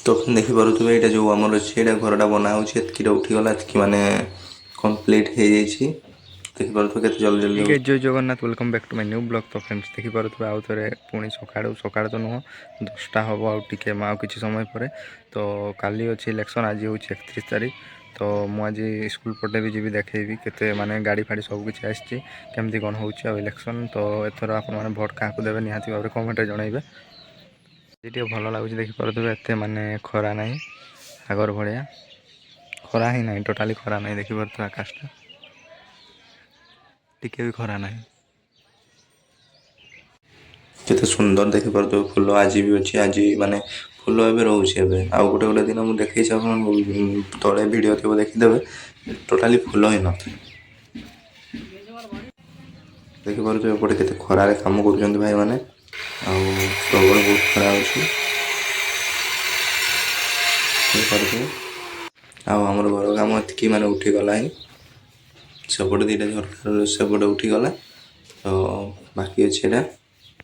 तो देखिपे यहाँ जो आमर अच्छे यहाँ घरटा बना होगा उठीगला माने कम्प्लीट हो जाइए देखिपे जल्दी जल्दी जय Jagannath welcome back to my new blog. तो फ्रेंड्स देखिपे आउ थे पुणी सका तो नुह 10टा हम आउ कि समय पर तो काली अच्छी इलेक्शन आज हूँ 31 तारीख। तो मुझे स्कूल पटे भी जी देखेबी केते माने गाड़ी फाड़ी सबकि आमती कौन हो इलेक्शन। तो एथर आप भोट क्या देवे निहाती भाव में कमेंट जनइबे। ये भल लगुच देखिपे एत माने खरा ना आगर भाया खरा ही ना टोटाली खरा ना देखिपे आकाशटा टिके भी खरा ना केते सुंदर देखिपे फुल आज भी अच्छी आज माने फुल एवं रोचे आउ गोटे गोटे दिन मुझे देखी तले भिड थी देखीदे टोटाली फुल ही न देखिपे एपटे केते खरारे काम कर भाई मैंने प्रबल बहुत खरा आमर घर काम एति माने उठीगला ही सेपटे 2टा झरकार सेपटे उठीगला तो बाकी अच्छे